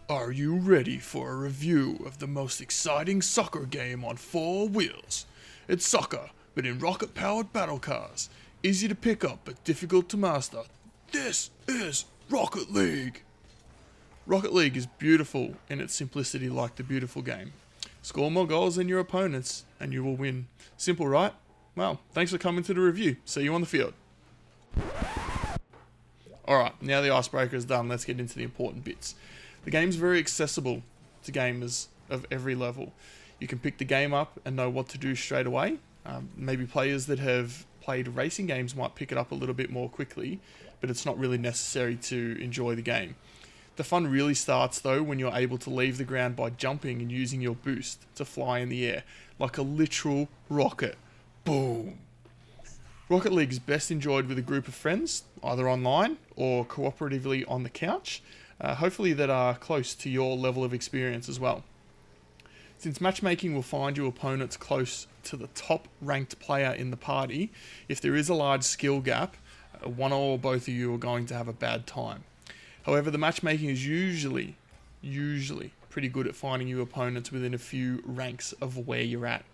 Are you ready for a review of the most exciting soccer game on four wheels? It's soccer, but in rocket-powered battle cars. Easy to pick up, but difficult to master. This is Rocket League! Rocket League is beautiful in its simplicity, like the beautiful game. Score more goals than your opponents, and you will win. Simple, right? Well, thanks for coming to the review. See you on the field. Alright, now the icebreaker is done, let's get into the important bits. The game's very accessible to gamers of every level. You can pick the game up and know what to do straight away. Maybe players that have played racing games might pick it up a little bit more quickly, but it's not really necessary to enjoy the game. The fun really starts though when you're able to leave the ground by jumping and using your boost to fly in the air, like a literal rocket. Boom! Rocket League is best enjoyed with a group of friends, either online or cooperatively on the couch, hopefully that are close to your level of experience as well. Since matchmaking will find your opponents close to the top ranked player in the party, if there is a large skill gap, one or both of you are going to have a bad time. However, the matchmaking is usually pretty good at finding you opponents within a few ranks of where you're at.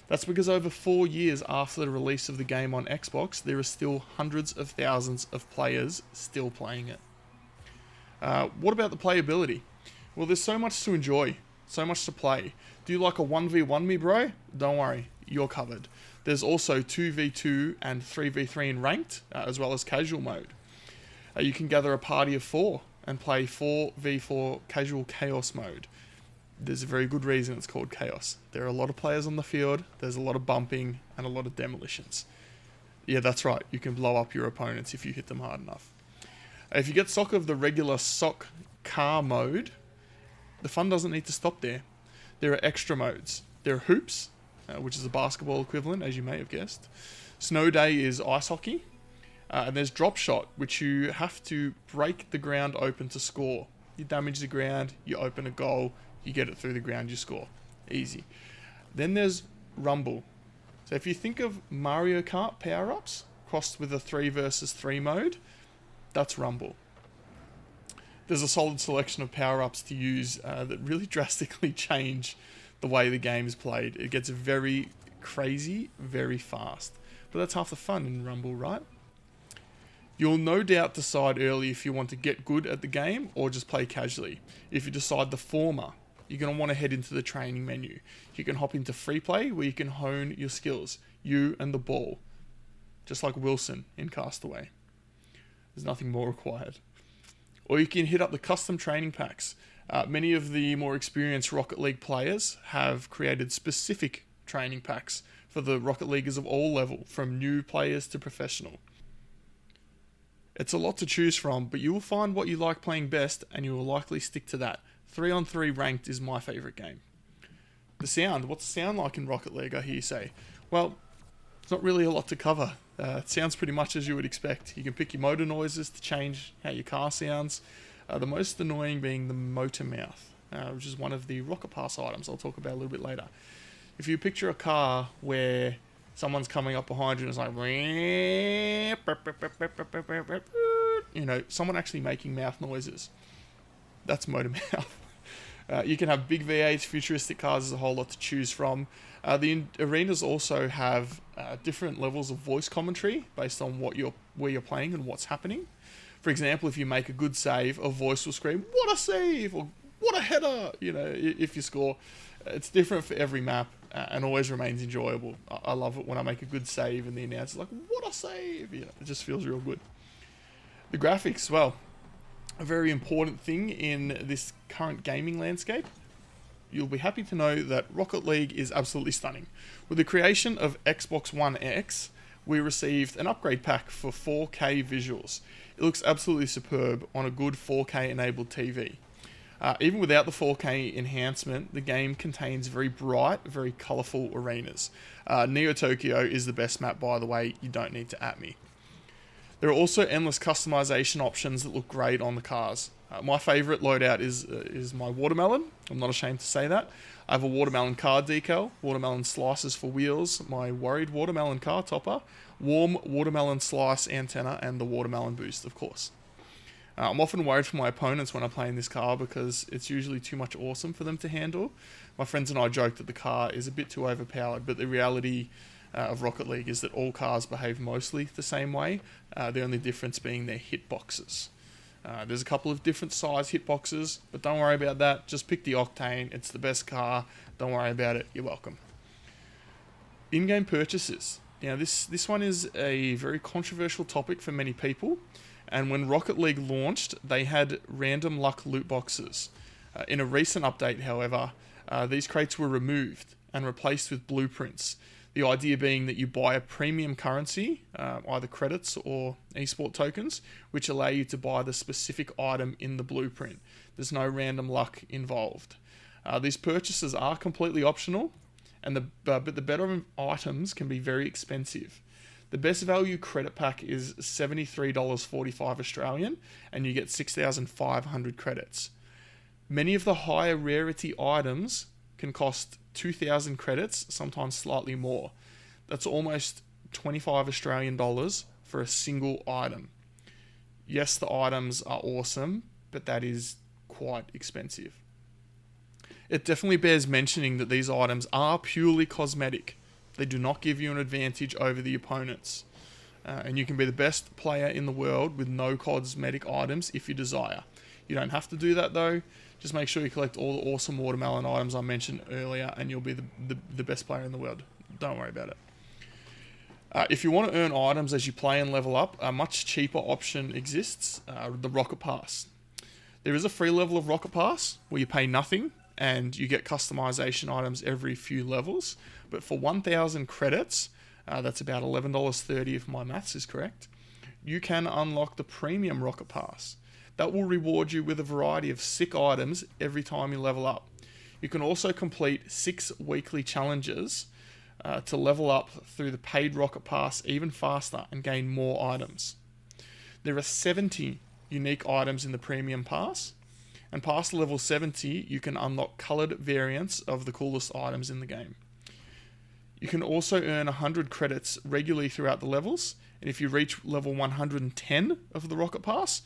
That's because over 4 years after the release of the game on Xbox, there are still hundreds of thousands of players still playing it. What about the playability? Well, there's so much to enjoy, so much to play. Do you like a 1v1 me, bro? Don't worry, you're covered. There's also 2v2 and 3v3 in ranked, as well as casual mode. You can gather a party of 4 and play 4v4 casual chaos mode. There's a very good reason it's called chaos. There are a lot of players on the field, there's a lot of bumping, and a lot of demolitions. Yeah, that's right, you can blow up your opponents if you hit them hard enough. If you get stock of the regular sock car mode, the fun doesn't need to stop there. There are extra modes. There are hoops, which is a basketball equivalent, as you may have guessed. Snow day is ice hockey. And there's drop shot, which you have to break the ground open to score. You damage the ground, you open a goal, you get it through the ground, you score. Easy. Then there's rumble. So if you think of Mario Kart power-ups crossed with a 3 versus 3 mode, that's rumble. There's a solid selection of power-ups to use that really drastically change the way the game is played. It gets very crazy, very fast. But that's half the fun in rumble, right? You'll no doubt decide early if you want to get good at the game or just play casually. If you decide the former, you're going to want to head into the training menu. You can hop into free play where you can hone your skills, you and the ball. Just like Wilson in Castaway. There's nothing more required. Or you can hit up the custom training packs. Many of the more experienced Rocket League players have created specific training packs for the Rocket Leaguers of all level, from new players to professional. It's a lot to choose from, but you will find what you like playing best and you will likely stick to that. 3-on-3 ranked is my favourite game. The sound. What's the sound like in Rocket League, I hear you say? Well, it's not really a lot to cover. It sounds pretty much as you would expect. You can pick your motor noises to change how your car sounds. The most annoying being the motor mouth, which is one of the Rocket Pass items I'll talk about a little bit later. If you picture a car where someone's coming up behind you and it's like, you know, someone actually making mouth noises. That's motor mouth. You can have big V8s, futuristic cars, there's a whole lot to choose from. The arenas also have different levels of voice commentary based on where you're playing and what's happening. For example, if you make a good save, a voice will scream, "What a save!" or "What a header!" You know, if you score. It's different for every map and always remains enjoyable. I love it when I make a good save and the announcer's like, "What a save!" You know, it just feels real good. The graphics, well, a very important thing in this current gaming landscape. You'll be happy to know that Rocket League is absolutely stunning. With the creation of Xbox One X, we received an upgrade pack for 4K visuals. It looks absolutely superb on a good 4K enabled TV. Even without the 4K enhancement, the game contains very bright, very colourful arenas. Neo Tokyo is the best map, by the way, you don't need to at me. There are also endless customization options that look great on the cars. My favourite loadout is my watermelon. I'm not ashamed to say that. I have a watermelon car decal, watermelon slices for wheels, my worried watermelon car topper, warm watermelon slice antenna, and the watermelon boost, of course. I'm often worried for my opponents when I play in this car because it's usually too much awesome for them to handle. My friends and I joke that the car is a bit too overpowered, but the reality of Rocket League is that all cars behave mostly the same way, the only difference being their hitboxes. There's a couple of different size hitboxes, but don't worry about that. Just pick the Octane. It's the best car. Don't worry about it. You're welcome. In-game purchases. Now, this one is a very controversial topic for many people. And when Rocket League launched, they had random luck loot boxes. In a recent update, however, these crates were removed and replaced with blueprints. The idea being that you buy a premium currency, either credits or esport tokens, which allow you to buy the specific item in the blueprint. There's no random luck involved. These purchases are completely optional, but the better items can be very expensive. The best value credit pack is $73.45 Australian, and you get 6,500 credits. Many of the higher rarity items can cost 2,000 credits, sometimes slightly more. That's almost 25 Australian dollars for a single item. Yes, the items are awesome, but that is quite expensive. It definitely bears mentioning that these items are purely cosmetic. They do not give you an advantage over the opponents. And you can be the best player in the world with no cosmetic items if you desire. You don't have to do that though. Just make sure you collect all the awesome watermelon items I mentioned earlier and you'll be the best player in the world. Don't worry about it. If you want to earn items as you play and level up, a much cheaper option exists, the Rocket Pass. There is a free level of Rocket Pass where you pay nothing and you get customization items every few levels. But for 1,000 credits, that's about $11.30 if my maths is correct, you can unlock the premium Rocket Pass. That will reward you with a variety of sick items every time you level up. You can also complete 6 weekly challenges to level up through the paid Rocket Pass even faster and gain more items. There are 70 unique items in the Premium Pass, and past level 70, you can unlock coloured variants of the coolest items in the game. You can also earn 100 credits regularly throughout the levels, and if you reach level 110 of the Rocket Pass,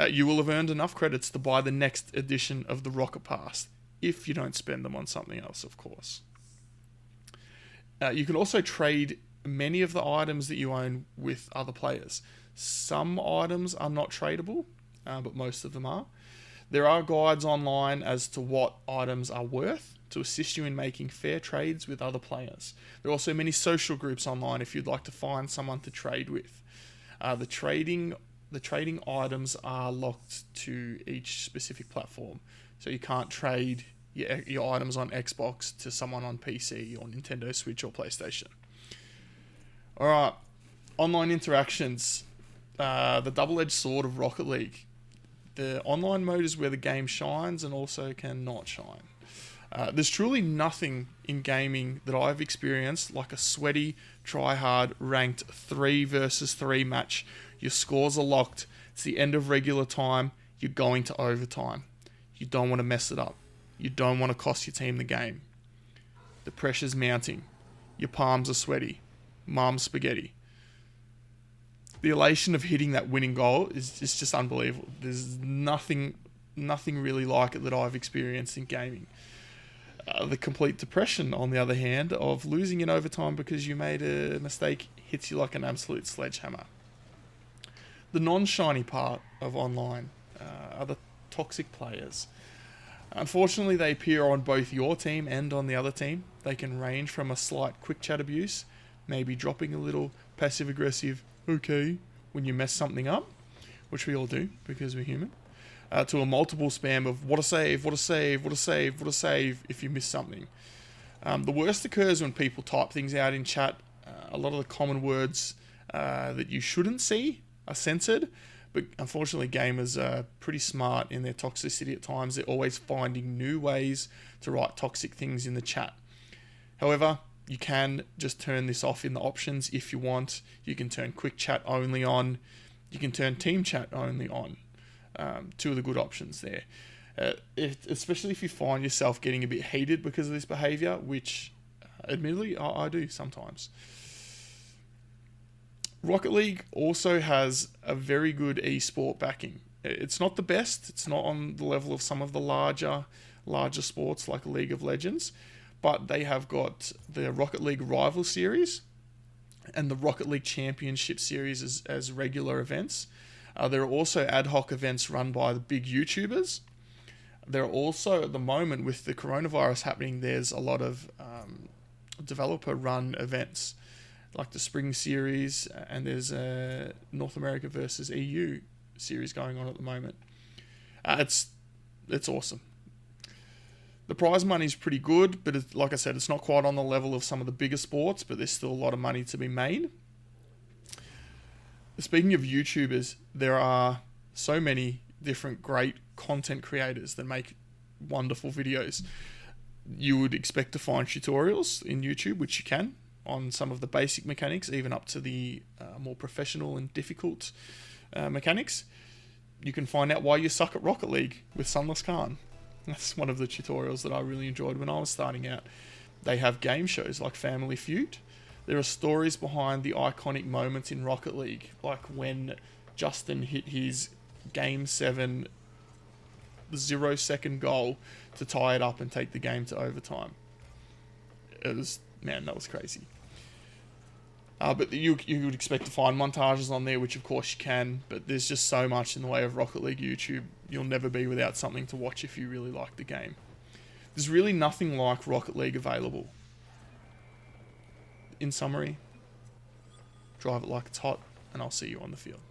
you will have earned enough credits to buy the next edition of the Rocket Pass, if you don't spend them on something else, of course. You can also trade many of the items that you own with other players. Some items are not tradable, but most of them are. There are guides online as to what items are worth to assist you in making fair trades with other players. There are also many social groups online if you'd like to find someone to trade with. The trading items are locked to each specific platform, so you can't trade your items on Xbox to someone on PC or Nintendo Switch or PlayStation. Alright, online interactions. The double-edged sword of Rocket League. The online mode is where the game shines and also can not shine. There's truly nothing in gaming that I've experienced like a sweaty, try-hard, ranked 3 versus 3 match. Your scores are locked. It's the end of regular time. You're going to overtime. You don't want to mess it up. You don't want to cost your team the game. The pressure's mounting. Your palms are sweaty. Mum's spaghetti. The elation of hitting that winning goal is just unbelievable. There's nothing really like it that I've experienced in gaming. The complete depression, on the other hand, of losing in overtime because you made a mistake hits you like an absolute sledgehammer. The non-shiny part of online are the toxic players. Unfortunately, they appear on both your team and on the other team. They can range from a slight quick chat abuse, maybe dropping a little passive-aggressive okay when you mess something up, which we all do because we're human, to a multiple spam of what a save, what a save, what a save, what a save if you miss something. The worst occurs when people type things out in chat. A lot of the common words that you shouldn't see are censored, but unfortunately gamers are pretty smart in their toxicity at times. They're always finding new ways to write toxic things in the chat. However, you can just turn this off in the options if you want. You can turn quick chat only on. You can turn team chat only on. 2 of the good options there. Especially if you find yourself getting a bit heated because of this behaviour, which admittedly I do sometimes. Rocket League also has a very good esport backing. It's not the best. It's not on the level of some of the larger sports like League of Legends, but they have got the Rocket League Rival Series and the Rocket League Championship Series as regular events. There are also ad hoc events run by the big YouTubers. There are also, at the moment, with the coronavirus happening, there's a lot of developer-run events, like the Spring Series, and there's a North America versus EU series going on at the moment. It's awesome. The prize money is pretty good, but like I said, it's not quite on the level of some of the bigger sports, but there's still a lot of money to be made. Speaking of YouTubers, there are so many different great content creators that make wonderful videos. You would expect to find tutorials in YouTube, which you can, on some of the basic mechanics, even up to the more professional and difficult mechanics. You can find out why you suck at Rocket League with Sunless Khan. That's one of the tutorials that I really enjoyed when I was starting out. They have game shows like Family Feud. There are stories behind the iconic moments in Rocket League, like when Justin hit his Game 7 0-second goal to tie it up and take the game to overtime. That was crazy. But you would expect to find montages on there, which of course you can, but there's just so much in the way of Rocket League YouTube, you'll never be without something to watch if you really like the game. There's really nothing like Rocket League available. In summary, drive it like it's hot, and I'll see you on the field.